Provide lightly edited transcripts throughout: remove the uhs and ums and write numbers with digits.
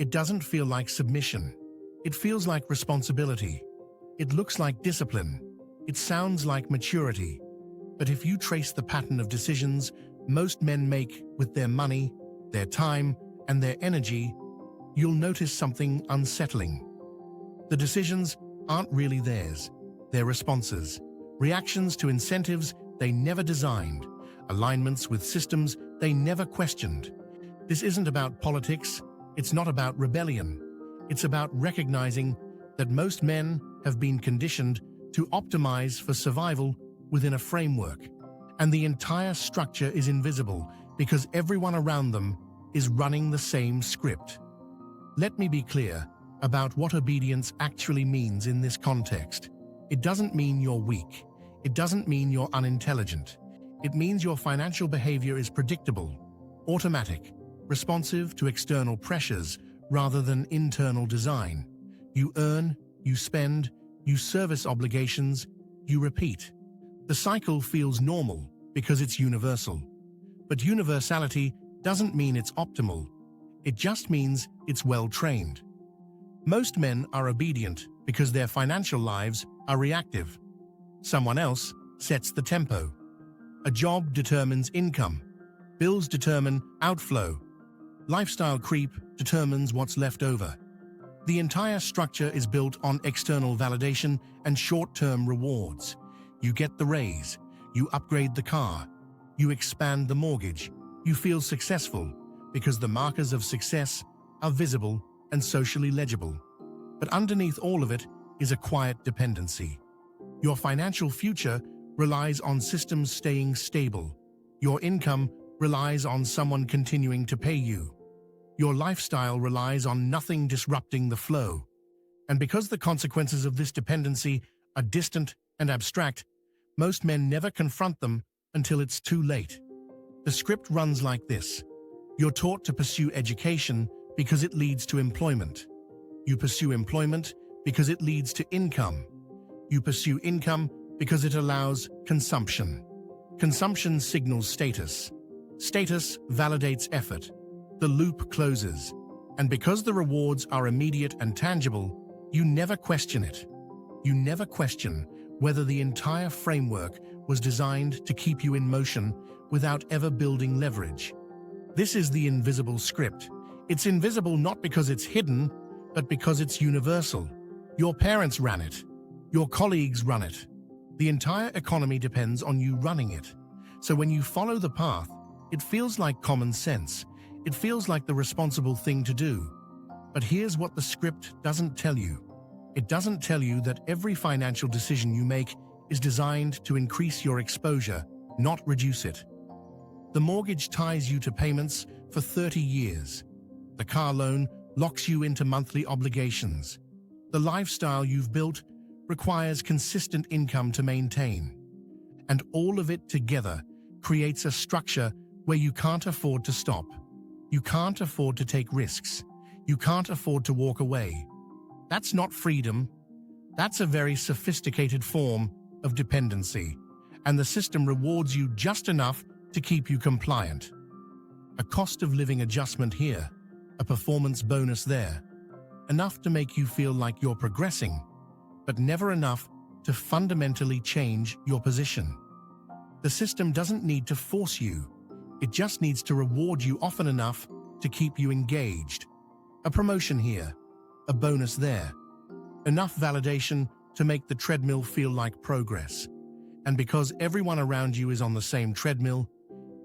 It doesn't feel like submission. It feels like responsibility. It looks like discipline. It sounds like maturity. But if you trace the pattern of decisions most men make with their money, their time, and their energy, you'll notice something unsettling. The decisions aren't really theirs. They're responses, reactions to incentives they never designed, alignments with systems they never questioned. This isn't about politics. It's not about rebellion. It's about recognizing that most men have been conditioned to optimize for survival within a framework, and the entire structure is invisible because everyone around them is running the same script. Let me be clear about what obedience actually means in this context. It doesn't mean you're weak. It doesn't mean you're unintelligent. It means your financial behavior is predictable, automatic, responsive to external pressures rather than internal design. You earn, you spend, you service obligations, you repeat. The cycle feels normal because it's universal. But universality doesn't mean it's optimal. It just means it's well-trained. Most men are obedient because their financial lives are reactive. Someone else sets the tempo. A job determines income. Bills determine outflow. Lifestyle creep determines what's left over. The entire structure is built on external validation and short-term rewards. You get the raise, you upgrade the car, you expand the mortgage, you feel successful because the markers of success are visible and socially legible. But underneath all of it is a quiet dependency. Your financial future relies on systems staying stable. Your income relies on someone continuing to pay you. Your lifestyle relies on nothing disrupting the flow. And because the consequences of this dependency are distant and abstract, most men never confront them until it's too late. The script runs like this. You're taught to pursue education because it leads to employment. You pursue employment because it leads to income. You pursue income because it allows consumption. Consumption signals status. Status validates effort. The loop closes. And because the rewards are immediate and tangible, you never question it. You never question whether the entire framework was designed to keep you in motion without ever building leverage. This is the invisible script. It's invisible not because it's hidden, but because it's universal. Your parents ran it. Your colleagues run it. The entire economy depends on you running it. So when you follow the path, it feels like common sense. It feels like the responsible thing to do. But here's what the script doesn't tell you. It doesn't tell you that every financial decision you make is designed to increase your exposure, not reduce it. The mortgage ties you to payments for 30 years. The car loan locks you into monthly obligations. The lifestyle you've built requires consistent income to maintain. And all of it together creates a structure where you can't afford to stop. You can't afford to take risks. You can't afford to walk away. That's not freedom. That's a very sophisticated form of dependency, and the system rewards you just enough to keep you compliant. A cost of living adjustment here, a performance bonus there, enough to make you feel like you're progressing, but never enough to fundamentally change your position. The system doesn't need to force you. It just needs to reward you often enough to keep you engaged. A promotion here, a bonus there. Enough validation to make the treadmill feel like progress. And because everyone around you is on the same treadmill,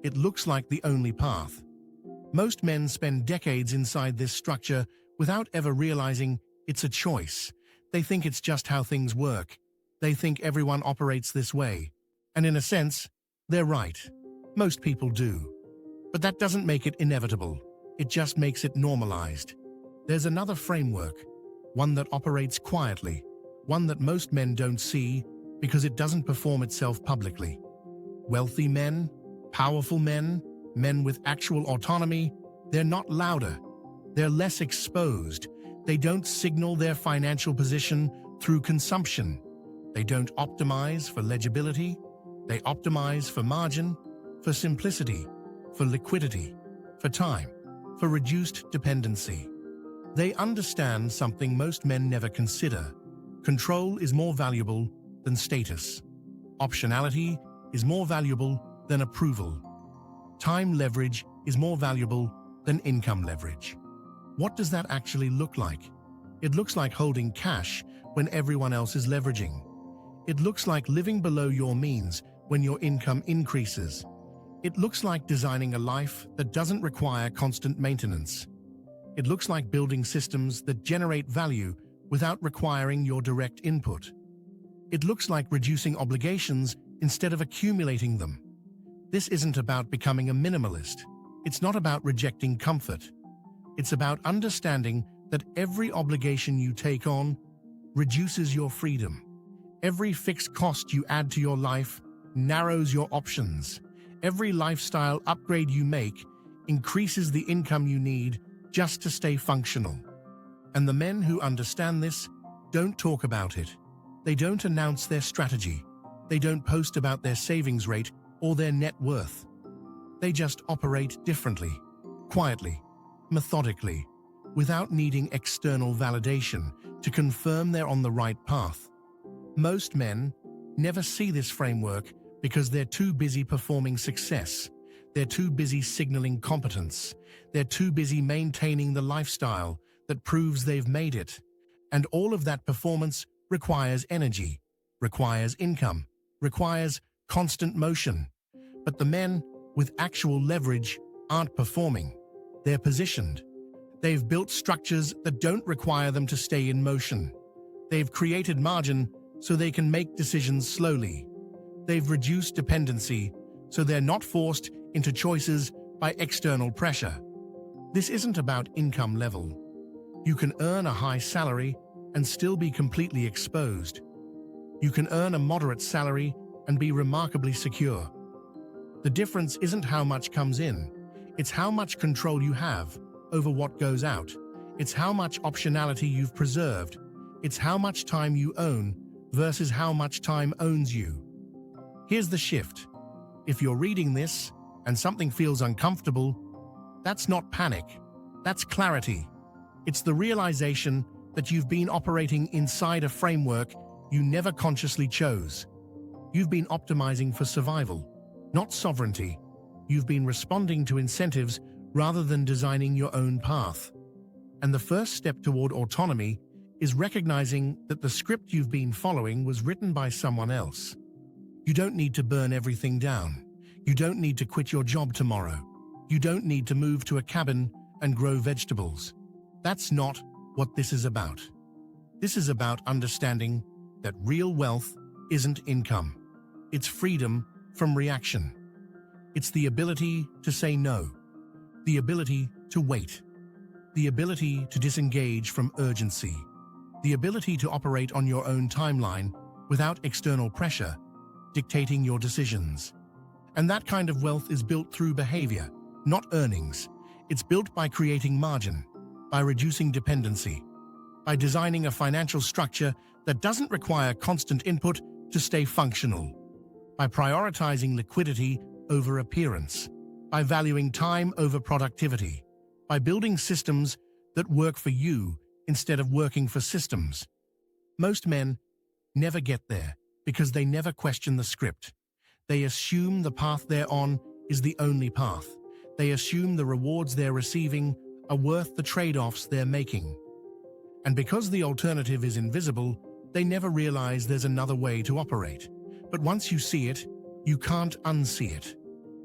it looks like the only path. Most men spend decades inside this structure without ever realizing it's a choice. They think it's just how things work. They think everyone operates this way. And in a sense, they're right. Most people do. But that doesn't make it inevitable. It just makes it normalized. There's another framework, one that operates quietly, one that most men don't see because it doesn't perform itself publicly. Wealthy men, powerful men, men with actual autonomy, they're not louder. They're less exposed. They don't signal their financial position through consumption. They don't optimize for legibility. They optimize for margin, for simplicity, for liquidity, for time, for reduced dependency. They understand something most men never consider. Control is more valuable than status. Optionality is more valuable than approval. Time leverage is more valuable than income leverage. What does that actually look like? It looks like holding cash when everyone else is leveraging. It looks like living below your means when your income increases. It looks like designing a life that doesn't require constant maintenance. It looks like building systems that generate value without requiring your direct input. It looks like reducing obligations instead of accumulating them. This isn't about becoming a minimalist. It's not about rejecting comfort. It's about understanding that every obligation you take on reduces your freedom. Every fixed cost you add to your life narrows your options. Every lifestyle upgrade you make increases the income you need just to stay functional. And the men who understand this don't talk about it. They don't announce their strategy. They don't post about their savings rate or their net worth. They just operate differently, quietly, methodically, without needing external validation to confirm they're on the right path. Most men never see this framework because they're too busy performing success. They're too busy signaling competence. They're too busy maintaining the lifestyle that proves they've made it. And all of that performance requires energy, requires income, requires constant motion. But the men with actual leverage aren't performing. They're positioned. They've built structures that don't require them to stay in motion. They've created margin so they can make decisions slowly. They've reduced dependency so they're not forced into choices by external pressure. This isn't about income level. You can earn a high salary and still be completely exposed. You can earn a moderate salary and be remarkably secure. The difference isn't how much comes in, it's how much control you have over what goes out. It's how much optionality you've preserved. It's how much time you own versus how much time owns you. Here's the shift. If you're reading this and something feels uncomfortable, that's not panic, that's clarity. It's the realization that you've been operating inside a framework you never consciously chose. You've been optimizing for survival, not sovereignty. You've been responding to incentives rather than designing your own path. And the first step toward autonomy is recognizing that the script you've been following was written by someone else. You don't need to burn everything down. You don't need to quit your job tomorrow. You don't need to move to a cabin and grow vegetables. That's not what this is about. This is about understanding that real wealth isn't income. It's freedom from reaction. It's the ability to say no, the ability to wait, the ability to disengage from urgency, the ability to operate on your own timeline without external pressure dictating your decisions. And that kind of wealth is built through behavior, not earnings. It's built by creating margin, by reducing dependency, by designing a financial structure that doesn't require constant input to stay functional, by prioritizing liquidity over appearance, by valuing time over productivity, by building systems that work for you instead of working for systems. Most men never get there because they never question the script. They assume the path they're on is the only path. They assume the rewards they're receiving are worth the trade-offs they're making. And because the alternative is invisible, they never realize there's another way to operate. But once you see it, you can't unsee it.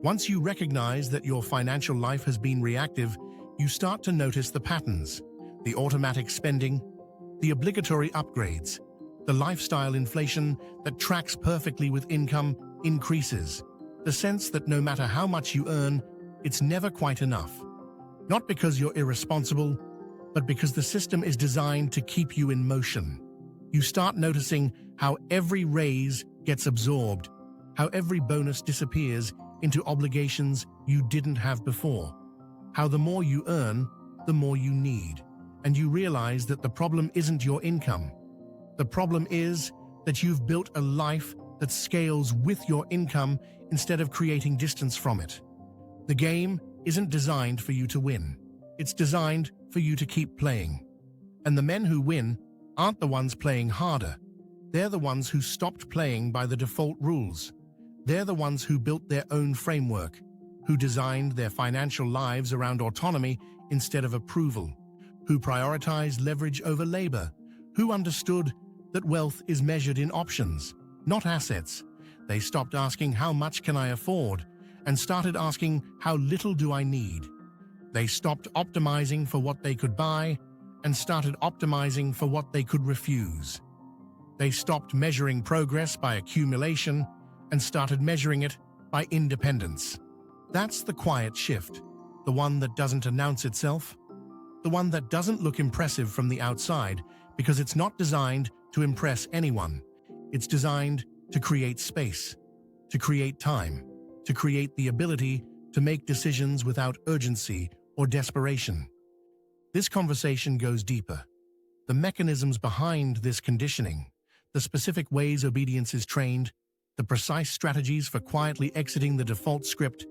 Once you recognize that your financial life has been reactive, you start to notice the patterns, the automatic spending, the obligatory upgrades, the lifestyle inflation that tracks perfectly with income increases, the sense that no matter how much you earn, it's never quite enough. Not because you're irresponsible, but because the system is designed to keep you in motion. You start noticing how every raise gets absorbed, how every bonus disappears into obligations you didn't have before, how the more you earn, the more you need, and you realize that the problem isn't your income. The problem is that you've built a life that scales with your income instead of creating distance from it. The game isn't designed for you to win. It's designed for you to keep playing. And the men who win aren't the ones playing harder. They're the ones who stopped playing by the default rules. They're the ones who built their own framework, who designed their financial lives around autonomy instead of approval, who prioritized leverage over labor, who understood that wealth is measured in options, not assets. They stopped asking how much can I afford and started asking how little do I need. They stopped optimizing for what they could buy and started optimizing for what they could refuse. They stopped measuring progress by accumulation and started measuring it by independence. That's the quiet shift, the one that doesn't announce itself, the one that doesn't look impressive from the outside because it's not designed to impress anyone. It's designed to create space, to create time, to create the ability to make decisions without urgency or desperation. This conversation goes deeper. The mechanisms behind this conditioning, the specific ways obedience is trained, the precise strategies for quietly exiting the default script.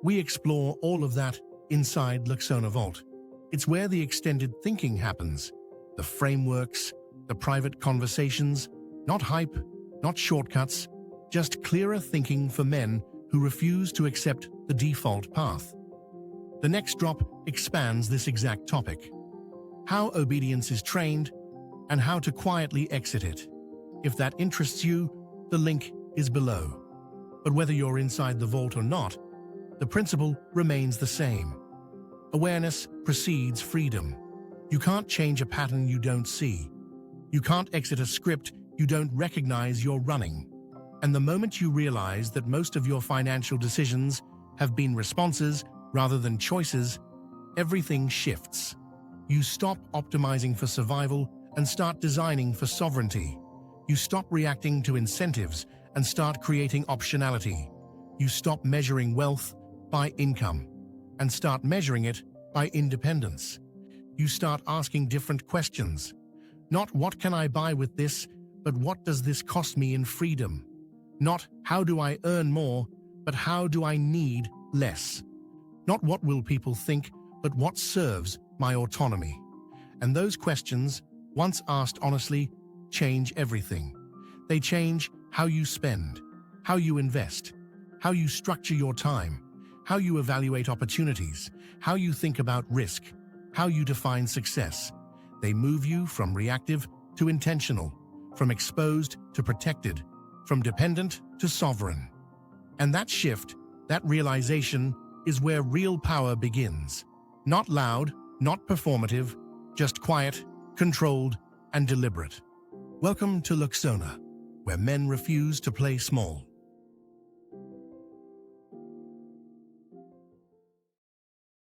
We explore all of that inside Luxona Vault. It's where the extended thinking happens, the frameworks, the private conversations, not hype, not shortcuts, just clearer thinking for men who refuse to accept the default path. The next drop expands this exact topic: how obedience is trained and how to quietly exit it. If that interests you, the link is below. But whether you're inside the vault or not, the principle remains the same. Awareness precedes freedom. You can't change a pattern you don't see. You can't exit a script you don't recognize you're running. And the moment you realize that most of your financial decisions have been responses rather than choices, everything shifts. You stop optimizing for survival and start designing for sovereignty. You stop reacting to incentives and start creating optionality. You stop measuring wealth by income and start measuring it by independence. You start asking different questions. Not what can I buy with this, but what does this cost me in freedom? Not how do I earn more, but how do I need less? Not what will people think, but what serves my autonomy. And those questions, once asked honestly, change everything. They change how you spend, how you invest, how you structure your time, how you evaluate opportunities, how you think about risk, how you define success. They move you from reactive to intentional, from exposed to protected, from dependent to sovereign. And that shift, that realization, is where real power begins. Not loud, not performative, just quiet, controlled, and deliberate. Welcome to Luxona, where men refuse to play small.